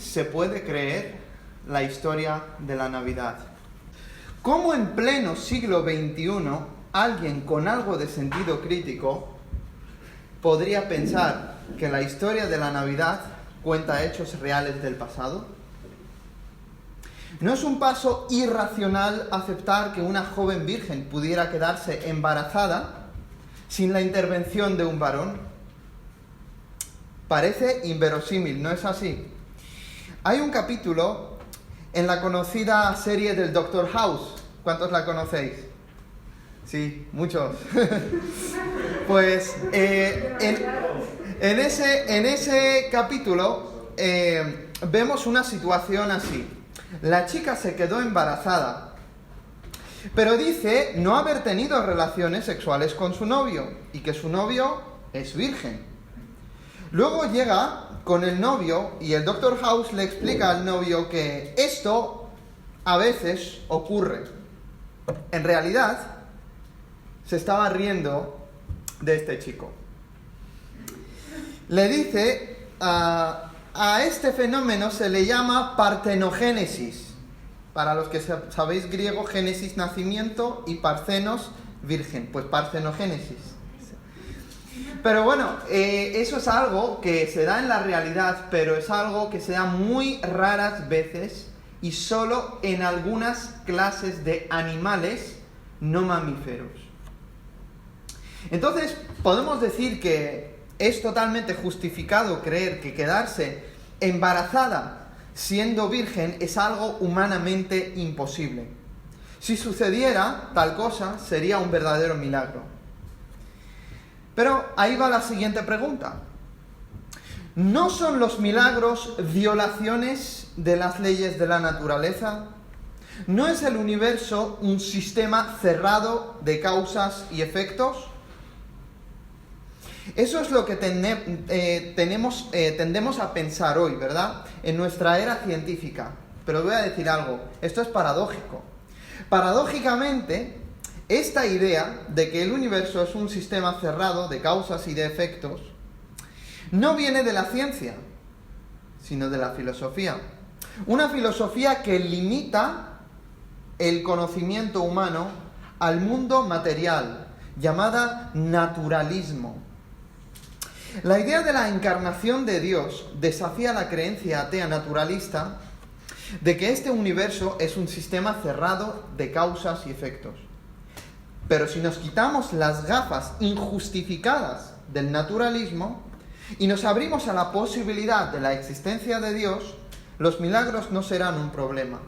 se puede creer la historia de la Navidad? ¿Cómo en pleno siglo XXI alguien con algo de sentido crítico podría pensar que la historia de la Navidad cuenta hechos reales del pasado? ¿No es un paso irracional aceptar que una joven virgen pudiera quedarse embarazada sin la intervención de un varón? Parece inverosímil, ¿no es así? Hay un capítulo en la conocida serie del Doctor House. ¿Cuántos la conocéis? Sí, muchos. Pues en ese capítulo vemos una situación así. La chica se quedó embarazada, pero dice no haber tenido relaciones sexuales con su novio y que su novio es virgen. Luego llega con el novio y el Dr. House le explica al novio que esto a veces ocurre. En realidad, se estaba riendo de este chico. Le dice, a este fenómeno se le llama partenogénesis. Para los que sabéis griego, génesis, nacimiento, y parcenos, virgen. Pues partenogénesis. Pero bueno, eso es algo que se da en la realidad, pero es algo que se da muy raras veces y solo en algunas clases de animales no mamíferos. Entonces, podemos decir que es totalmente justificado creer que quedarse embarazada siendo virgen es algo humanamente imposible. Si sucediera tal cosa, sería un verdadero milagro. Pero ahí va la siguiente pregunta. ¿No son los milagros violaciones de las leyes de la naturaleza? ¿No es el universo un sistema cerrado de causas y efectos? Eso es lo que tendemos a pensar hoy, ¿verdad? En nuestra era científica. Pero voy a decir algo, esto es paradójico. Paradójicamente, esta idea de que el universo es un sistema cerrado de causas y de efectos no viene de la ciencia, sino de la filosofía. Una filosofía que limita el conocimiento humano al mundo material, llamada naturalismo. La idea de la encarnación de Dios desafía la creencia atea naturalista de que este universo es un sistema cerrado de causas y efectos. Pero si nos quitamos las gafas injustificadas del naturalismo y nos abrimos a la posibilidad de la existencia de Dios, los milagros no serán un problema.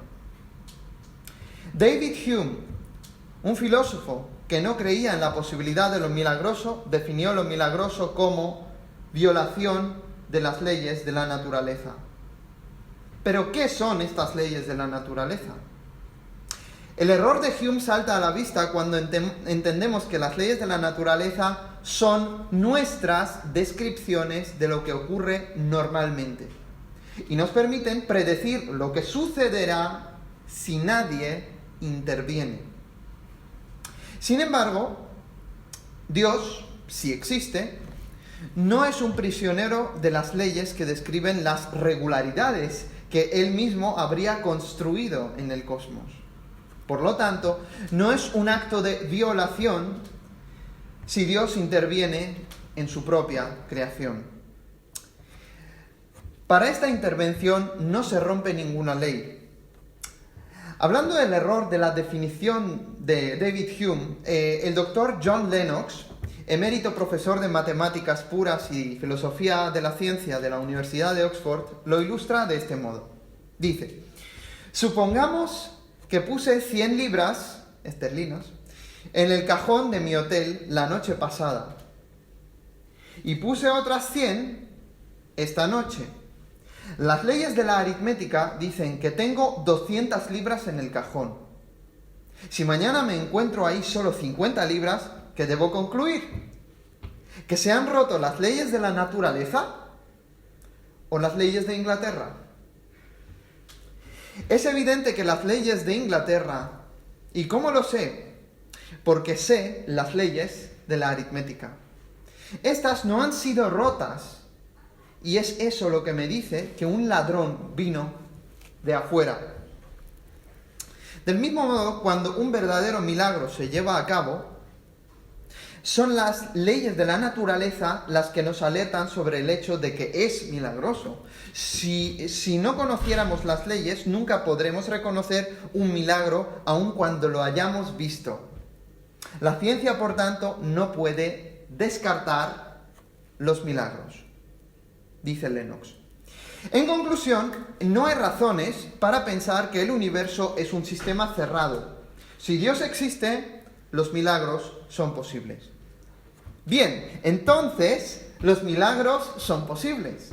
David Hume, un filósofo que no creía en la posibilidad de lo milagroso, definió lo milagroso como violación de las leyes de la naturaleza. ¿Pero qué son estas leyes de la naturaleza? El error de Hume salta a la vista cuando entendemos que las leyes de la naturaleza son nuestras descripciones de lo que ocurre normalmente y nos permiten predecir lo que sucederá si nadie interviene. Sin embargo, Dios, si existe, no es un prisionero de las leyes que describen las regularidades que Él mismo habría construido en el cosmos. Por lo tanto, no es un acto de violación si Dios interviene en su propia creación. Para esta intervención no se rompe ninguna ley. Hablando del error de la definición de David Hume, el doctor John Lennox, emérito profesor de matemáticas puras y filosofía de la ciencia de la Universidad de Oxford, lo ilustra de este modo. Dice, supongamos que puse 100 libras esterlinas en el cajón de mi hotel la noche pasada y puse otras 100 esta noche. Las leyes de la aritmética dicen que tengo 200 libras en el cajón. Si mañana me encuentro ahí solo 50 libras, ¿qué debo concluir? ¿Que se han roto las leyes de la naturaleza o las leyes de Inglaterra? Es evidente que las leyes de Inglaterra, ¿y cómo lo sé? Porque sé las leyes de la aritmética. Estas no han sido rotas Y es eso lo que me dice que un ladrón vino de afuera. Del mismo modo, cuando un verdadero milagro se lleva a cabo, son las leyes de la naturaleza las que nos alertan sobre el hecho de que es milagroso. Si no conociéramos las leyes, nunca podremos reconocer un milagro aun cuando lo hayamos visto. La ciencia, por tanto, no puede descartar los milagros, dice Lennox. En conclusión, no hay razones para pensar que el universo es un sistema cerrado. Si Dios existe, los milagros son posibles. Bien, entonces, los milagros son posibles.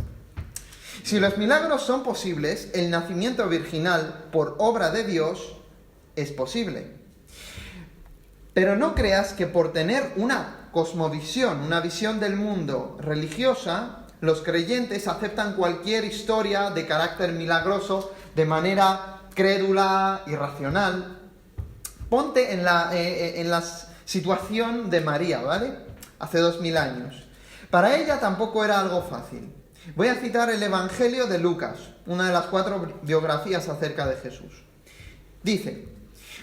Si los milagros son posibles, el nacimiento virginal por obra de Dios es posible. Pero no creas que por tener una cosmovisión, una visión del mundo religiosa, los creyentes aceptan cualquier historia de carácter milagroso de manera crédula y racional. Ponte en la situación de María, ¿vale? Hace 2000 años. Para ella tampoco era algo fácil. Voy a citar el Evangelio de Lucas, una de las 4 biografías acerca de Jesús. Dice: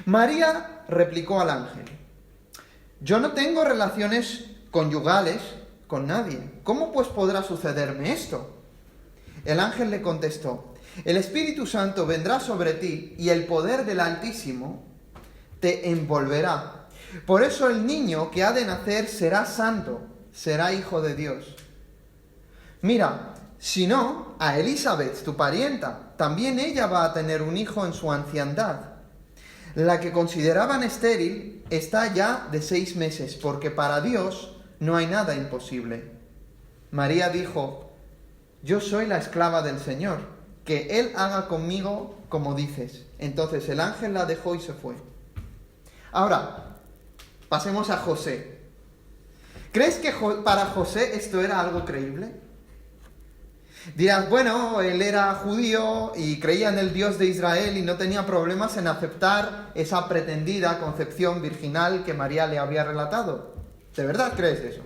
María replicó al ángel: yo no tengo relaciones conyugales con nadie. ¿Cómo pues podrá sucederme esto? El ángel le contestó: el Espíritu Santo vendrá sobre ti y el poder del Altísimo te envolverá. Por eso el niño que ha de nacer será santo, será hijo de Dios. Mira, si no, a Elizabeth, tu parienta, también ella va a tener un hijo en su anciandad. La que consideraban estéril está ya de 6 meses, porque para Dios no hay nada imposible. María dijo: yo soy la esclava del Señor, que Él haga conmigo como dices. Entonces el ángel la dejó y se fue. Ahora, pasemos a José. ¿Crees que para José esto era algo creíble? Dirás, bueno, él era judío y creía en el Dios de Israel y no tenía problemas en aceptar esa pretendida concepción virginal que María le había relatado. ¿De verdad crees eso?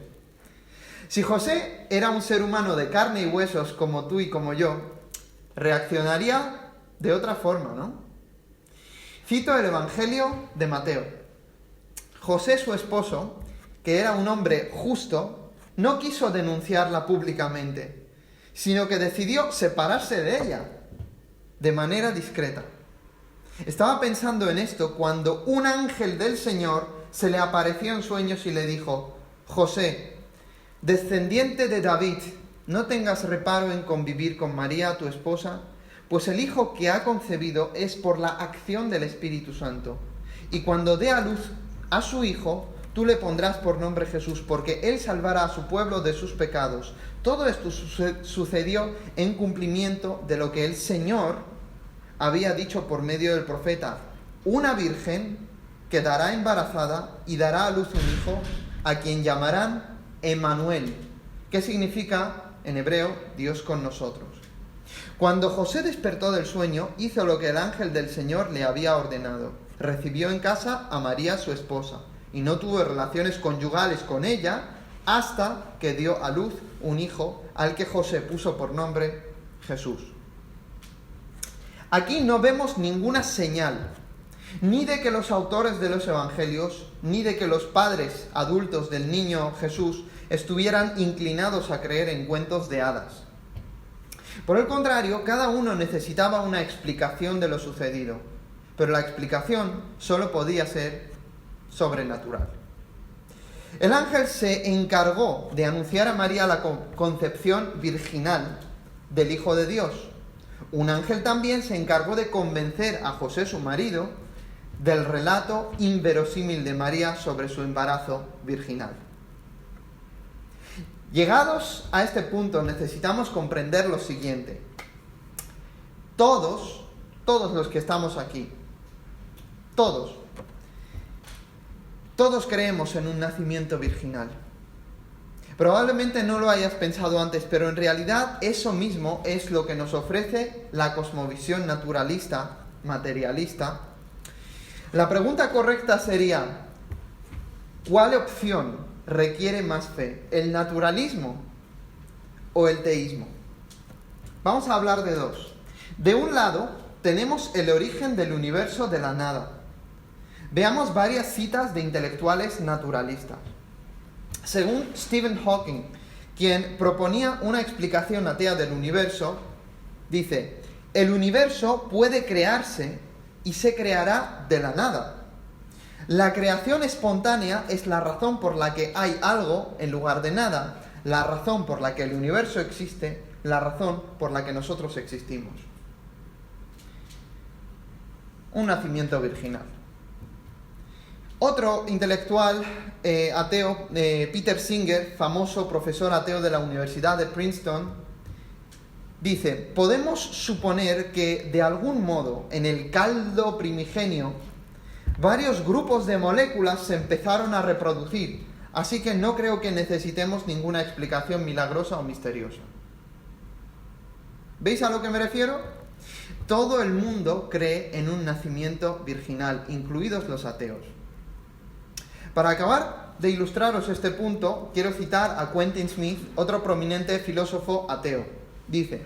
Si José era un ser humano de carne y huesos como tú y como yo, reaccionaría de otra forma, ¿no? Cito el Evangelio de Mateo. José, su esposo, que era un hombre justo, no quiso denunciarla públicamente, sino que decidió separarse de ella de manera discreta. Estaba pensando en esto cuando un ángel del Señor se le apareció en sueños y le dijo: José, descendiente de David, no tengas reparo en convivir con María, tu esposa, pues el hijo que ha concebido es por la acción del Espíritu Santo. Y cuando dé a luz a su hijo, tú le pondrás por nombre Jesús, porque él salvará a su pueblo de sus pecados. Todo esto sucedió en cumplimiento de lo que el Señor había dicho por medio del profeta: una virgen quedará embarazada y dará a luz un hijo, a quien llamarán Emmanuel, que significa en hebreo Dios con nosotros. Cuando José despertó del sueño, hizo lo que el ángel del Señor le había ordenado. Recibió en casa a María, su esposa, y no tuvo relaciones conyugales con ella hasta que dio a luz un hijo al que José puso por nombre Jesús. Aquí no vemos ninguna señal, ni de que los autores de los evangelios, ni de que los padres adultos del niño Jesús estuvieran inclinados a creer en cuentos de hadas. Por el contrario, cada uno necesitaba una explicación de lo sucedido, pero la explicación solo podía ser sobrenatural. El ángel se encargó de anunciar a María la concepción virginal del Hijo de Dios. Un ángel también se encargó de convencer a José, su marido, del relato inverosímil de María sobre su embarazo virginal. Llegados a este punto, necesitamos comprender lo siguiente. Todos los que estamos aquí, todos creemos en un nacimiento virginal. Probablemente no lo hayas pensado antes, pero en realidad eso mismo es lo que nos ofrece la cosmovisión naturalista, materialista. La pregunta correcta sería: ¿cuál opción requiere más fe, el naturalismo o el teísmo? Vamos a hablar de dos. De un lado, tenemos el origen del universo de la nada. Veamos varias citas de intelectuales naturalistas. Según Stephen Hawking, quien proponía una explicación atea del universo, dice: el universo puede crearse y se creará de la nada. La creación espontánea es la razón por la que hay algo en lugar de nada, la razón por la que el universo existe, la razón por la que nosotros existimos. Un nacimiento virginal. Otro intelectual ateo, Peter Singer, famoso profesor ateo de la Universidad de Princeton, dice: podemos suponer que de algún modo en el caldo primigenio varios grupos de moléculas se empezaron a reproducir, así que no creo que necesitemos ninguna explicación milagrosa o misteriosa. ¿Veis a lo que me refiero? Todo el mundo cree en un nacimiento virginal, incluidos los ateos. Para acabar de ilustraros este punto, quiero citar a Quentin Smith, otro prominente filósofo ateo. Dice: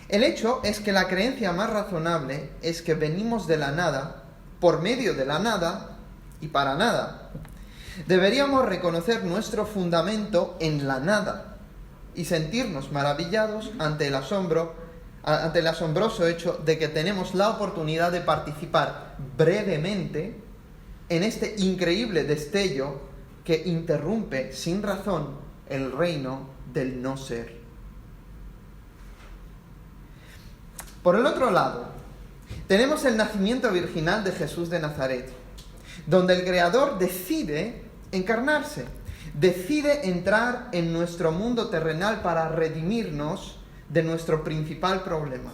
el hecho es que la creencia más razonable es que venimos de la nada, por medio de la nada y para nada. Deberíamos reconocer nuestro fundamento en la nada y sentirnos maravillados ante el asombroso hecho de que tenemos la oportunidad de participar brevemente en este increíble destello que interrumpe sin razón el reino del no ser. Por el otro lado, tenemos el nacimiento virginal de Jesús de Nazaret, donde el Creador decide encarnarse, decide entrar en nuestro mundo terrenal para redimirnos de nuestro principal problema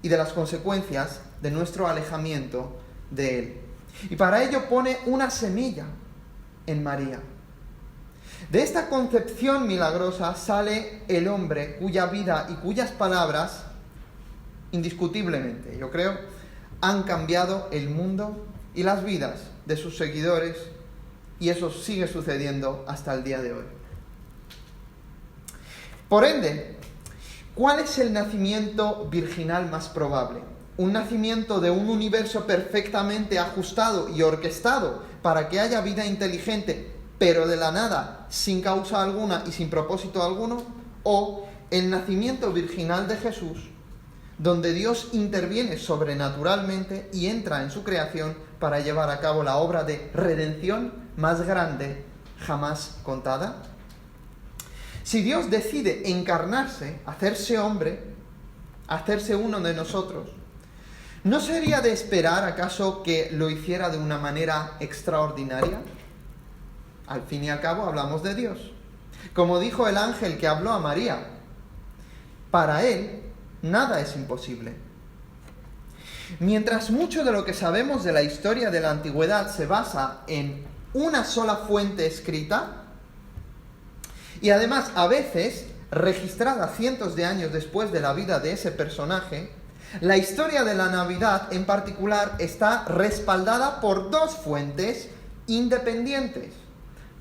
y de las consecuencias de nuestro alejamiento de Él. Y para ello pone una semilla en María. De esta concepción milagrosa sale el hombre cuya vida y cuyas palabras, indiscutiblemente, yo creo, han cambiado el mundo y las vidas de sus seguidores, y eso sigue sucediendo hasta el día de hoy. Por ende, ¿cuál es el nacimiento virginal más probable? ¿Un nacimiento de un universo perfectamente ajustado y orquestado para que haya vida inteligente, pero de la nada, sin causa alguna y sin propósito alguno? ¿O el nacimiento virginal de Jesús, donde Dios interviene sobrenaturalmente y entra en su creación para llevar a cabo la obra de redención más grande jamás contada? Si Dios decide encarnarse, hacerse hombre, hacerse uno de nosotros, ¿no sería de esperar acaso que lo hiciera de una manera extraordinaria? Al fin y al cabo hablamos de Dios. Como dijo el ángel que habló a María, para Él nada es imposible. Mientras mucho de lo que sabemos de la historia de la antigüedad se basa en una sola fuente escrita, y además a veces registrada cientos de años después de la vida de ese personaje, la historia de la Navidad en particular está respaldada por dos fuentes independientes,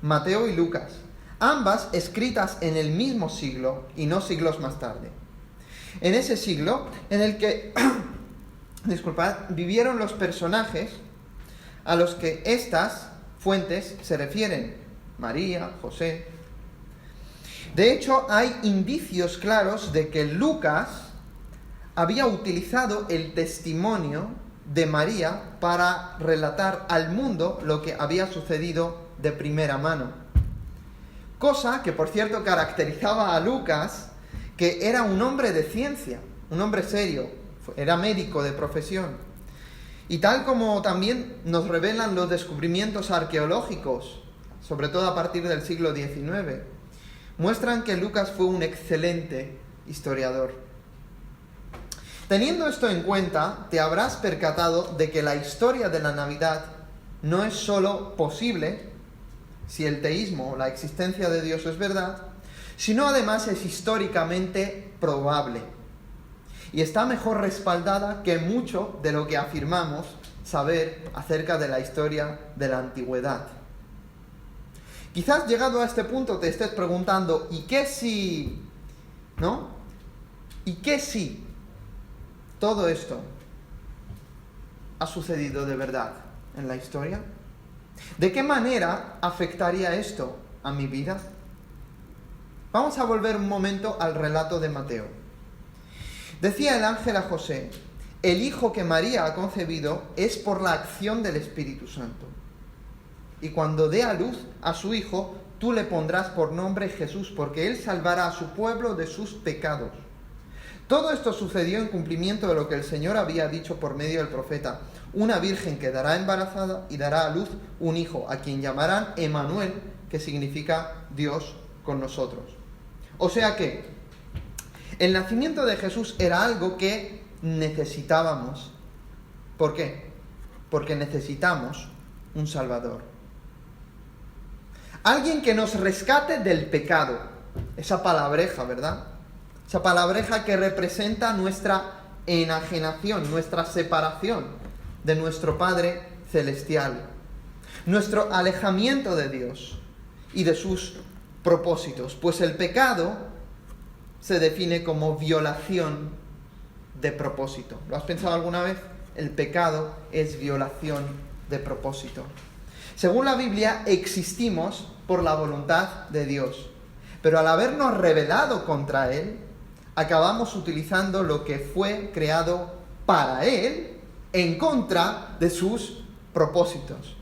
Mateo y Lucas, ambas escritas en el mismo siglo y no siglos más tarde. En ese siglo en el que vivieron los personajes a los que estas fuentes se refieren, María, José. De hecho, hay indicios claros de que Lucas había utilizado el testimonio de María para relatar al mundo lo que había sucedido de primera mano. Cosa que, por cierto, caracterizaba a Lucas, que era un hombre de ciencia, un hombre serio, era médico de profesión. Y tal como también nos revelan los descubrimientos arqueológicos, sobre todo a partir del siglo XIX, muestran que Lucas fue un excelente historiador. Teniendo esto en cuenta, te habrás percatado de que la historia de la Navidad no es solo posible, si el teísmo o la existencia de Dios es verdad, sino además es históricamente probable. Y está mejor respaldada que mucho de lo que afirmamos saber acerca de la historia de la antigüedad. Quizás llegado a este punto te estés preguntando, ¿y qué si, no? ¿Y qué si todo esto ha sucedido de verdad en la historia? ¿De qué manera afectaría esto a mi vida? Vamos a volver un momento al relato de Mateo. Decía el ángel a José: el hijo que María ha concebido es por la acción del Espíritu Santo. Y cuando dé a luz a su hijo, tú le pondrás por nombre Jesús, porque él salvará a su pueblo de sus pecados. Todo esto sucedió en cumplimiento de lo que el Señor había dicho por medio del profeta: una virgen quedará embarazada y dará a luz un hijo, a quien llamarán Emmanuel, que significa Dios con nosotros. O sea que el nacimiento de Jesús era algo que necesitábamos. ¿Por qué? Porque necesitamos un Salvador. Alguien que nos rescate del pecado. Esa palabreja, ¿verdad? Esa palabreja que representa nuestra enajenación, nuestra separación de nuestro Padre Celestial, nuestro alejamiento de Dios y de sus propósitos. Pues el pecado se define como violación de propósito. ¿Lo has pensado alguna vez? El pecado es violación de propósito. Según la Biblia, existimos por la voluntad de Dios, pero al habernos rebelado contra Él, acabamos utilizando lo que fue creado para Él en contra de sus propósitos.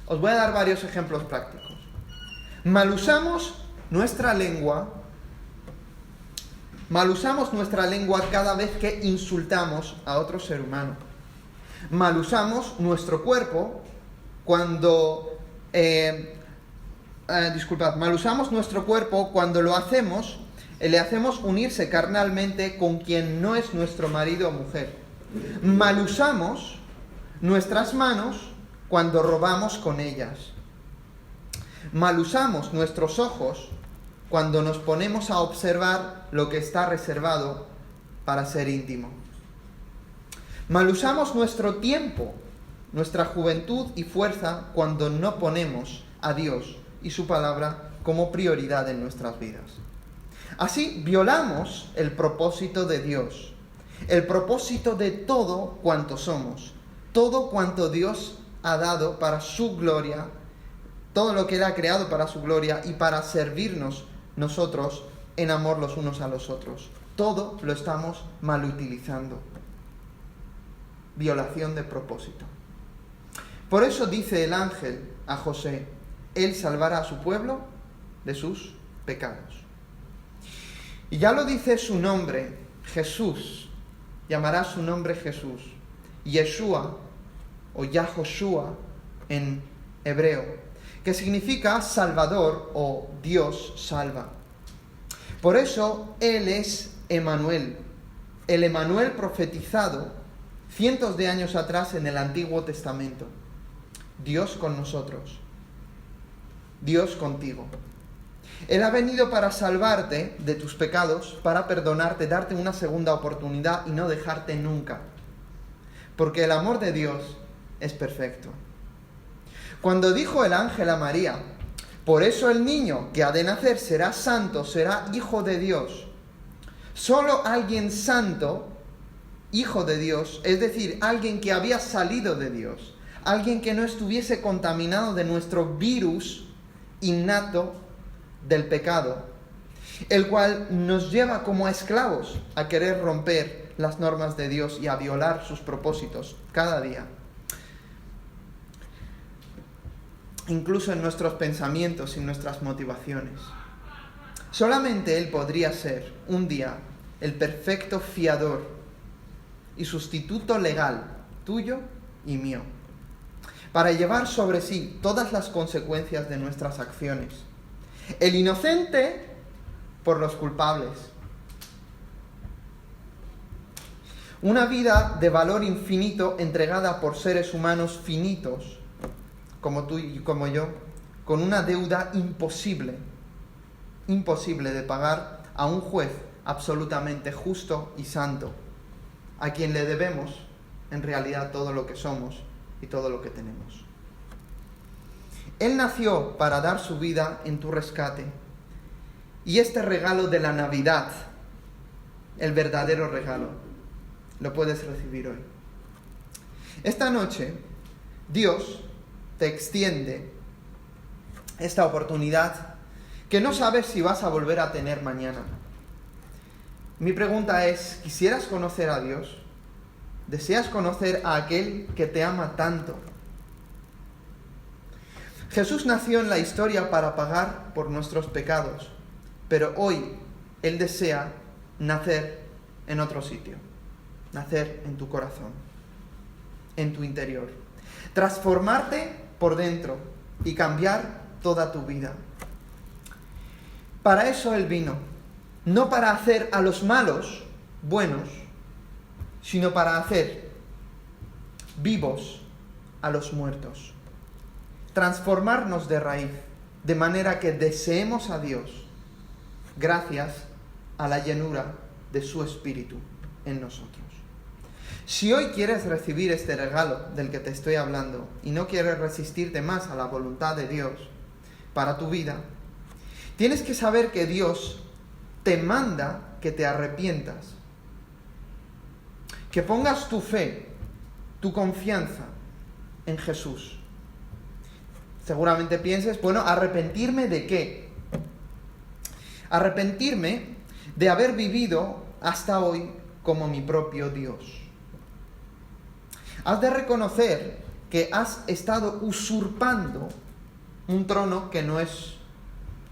Os voy a dar varios ejemplos prácticos. Mal usamos nuestra lengua cada vez que insultamos a otro ser humano. Mal usamos nuestro cuerpo cuando lo hacemos, le hacemos unirse carnalmente con quien no es nuestro marido o mujer. Mal usamos nuestras manos cuando robamos con ellas. Mal usamos nuestros ojos cuando nos ponemos a observar lo que está reservado para ser íntimo. Mal usamos nuestro tiempo, nuestra juventud y fuerza cuando no ponemos a Dios y su palabra como prioridad en nuestras vidas. Así violamos el propósito de Dios, el propósito de todo cuanto somos, todo cuanto Dios ha dado para su gloria, todo lo que Él ha creado para su gloria y para servirnos nosotros en amor los unos a los otros. Todo lo estamos mal utilizando. Violación de propósito. Por eso dice el ángel a José: Él salvará a su pueblo de sus pecados. Y ya lo dice su nombre, Jesús. Llamará su nombre Jesús. Yeshua o Yahoshua en hebreo, que significa Salvador o Dios salva. Por eso Él es Emmanuel, el Emmanuel profetizado cientos de años atrás en el Antiguo Testamento. Dios con nosotros, Dios contigo. Él ha venido para salvarte de tus pecados, para perdonarte, darte una segunda oportunidad y no dejarte nunca. Porque el amor de Dios es perfecto. Cuando dijo el ángel a María: por eso el niño que ha de nacer será santo, será hijo de Dios. Solo alguien santo, hijo de Dios, es decir, alguien que había salido de Dios, alguien que no estuviese contaminado de nuestro virus innato del pecado, el cual nos lleva como a esclavos a querer romper las normas de Dios y a violar sus propósitos cada día. Incluso en nuestros pensamientos y nuestras motivaciones. Solamente Él podría ser un día el perfecto fiador y sustituto legal tuyo y mío, para llevar sobre sí todas las consecuencias de nuestras acciones. El inocente por los culpables. Una vida de valor infinito entregada por seres humanos finitos, como tú y como yo, con una deuda imposible de pagar a un juez absolutamente justo y santo, a quien le debemos en realidad todo lo que somos y todo lo que tenemos. Él nació para dar su vida en tu rescate, y este regalo de la Navidad el verdadero regalo. Lo puedes recibir hoy. Esta noche, Dios te extiende esta oportunidad que no sabes si vas a volver a tener mañana. Mi pregunta es, ¿quisieras conocer a Dios? ¿Deseas conocer a aquel que te ama tanto? Jesús nació en la historia para pagar por nuestros pecados, pero hoy Él desea nacer en otro sitio, nacer en tu corazón, en tu interior, transformarte por dentro y cambiar toda tu vida. Para eso Él vino, no para hacer a los malos buenos, sino para hacer vivos a los muertos. Transformarnos de raíz, de manera que deseemos a Dios, gracias a la llenura de su Espíritu en nosotros. Si hoy quieres recibir este regalo del que te estoy hablando y no quieres resistirte más a la voluntad de Dios para tu vida, tienes que saber que Dios te manda que te arrepientas, que pongas tu fe, tu confianza en Jesús. Seguramente pienses, bueno, ¿arrepentirme de qué? Arrepentirme de haber vivido hasta hoy como mi propio Dios. Has de reconocer que has estado usurpando un trono que no es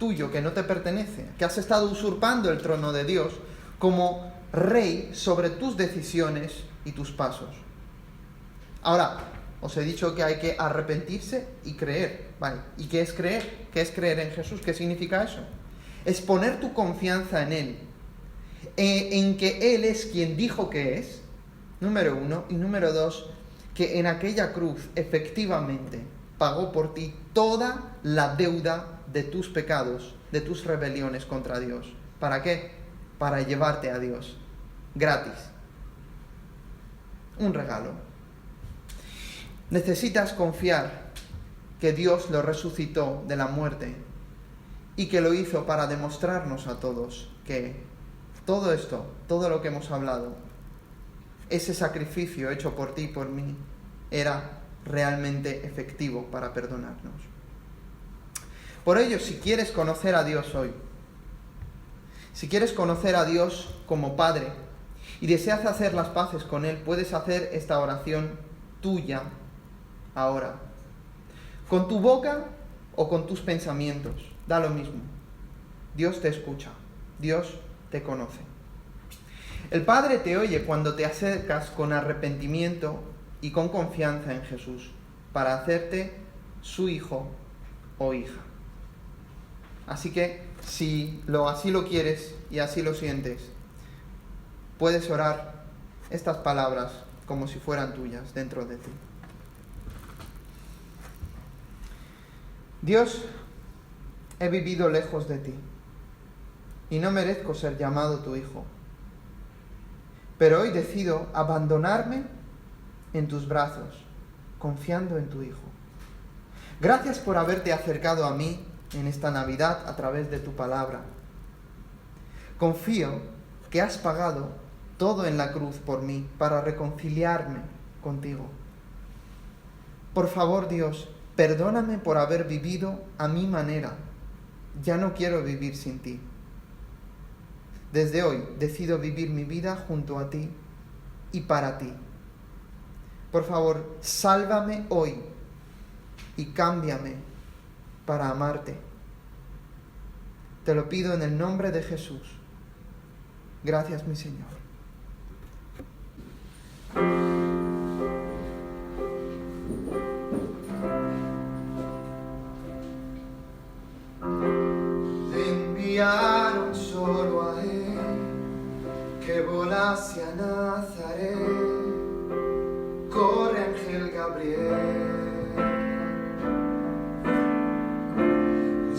tuyo, que no te pertenece, que has estado usurpando el trono de Dios como rey sobre tus decisiones y tus pasos. Ahora, os he dicho que hay que arrepentirse y creer, ¿vale? ¿Y qué es creer? ¿Qué es creer en Jesús? ¿Qué significa eso? Es poner tu confianza en Él, en que Él es quien dijo que es, número uno, y número dos, que en aquella cruz efectivamente pagó por ti toda la deuda de tus pecados, de tus rebeliones contra Dios. ¿Para qué? Para llevarte a Dios, gratis. Un regalo. Necesitas confiar que Dios lo resucitó de la muerte y que lo hizo para demostrarnos a todos que todo esto, todo lo que hemos hablado, ese sacrificio hecho por ti y por mí, era realmente efectivo para perdonarnos. Por ello, si quieres conocer a Dios hoy, si quieres conocer a Dios como Padre y deseas hacer las paces con Él, puedes hacer esta oración tuya ahora, con tu boca o con tus pensamientos, da lo mismo. Dios te escucha, Dios te conoce. El Padre te oye cuando te acercas con arrepentimiento y con confianza en Jesús para hacerte su hijo o hija. Así que si así lo quieres y así lo sientes, puedes orar estas palabras como si fueran tuyas dentro de ti. Dios, he vivido lejos de ti y no merezco ser llamado tu hijo, pero hoy decido abandonarme en tus brazos, confiando en tu Hijo. Gracias por haberte acercado a mí en esta Navidad a través de tu palabra. Confío que has pagado todo en la cruz por mí para reconciliarme contigo. Por favor, Dios, perdóname por haber vivido a mi manera. Ya no quiero vivir sin ti. Desde hoy decido vivir mi vida junto a ti y para ti. Por favor, sálvame hoy y cámbiame para amarte. Te lo pido en el nombre de Jesús. Gracias, mi Señor. Le enviaron solo a Él, que volase a Nazaret. Corre, ángel Gabriel.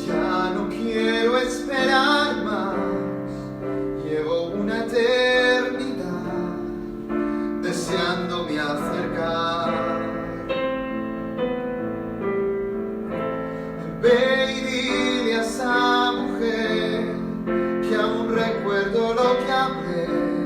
Ya no quiero esperar más. Llevo una eternidad deseándome acercar. Ve y dile a esa mujer que aún recuerdo lo que hablé.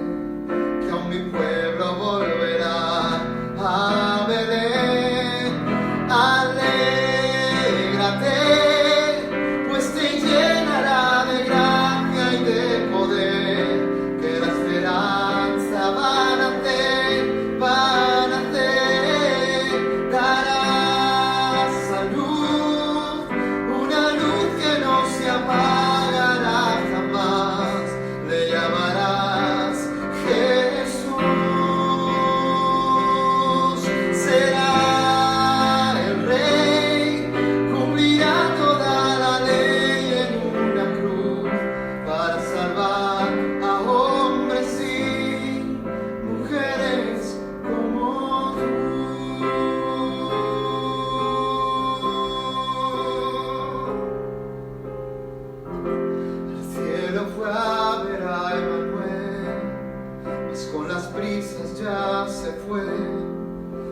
risas ya se fue,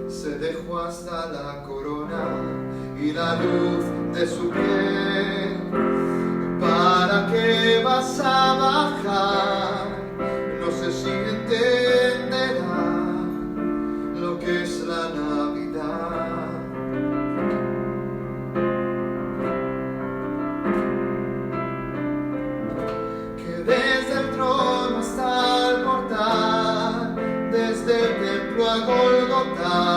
se dejó hasta la corona y la luz de su piel. ¿Para qué vas a bajar? No sé si entenderá lo que es la Navidad. Que desde el trono hasta el portal, desde el templo a Golgotá,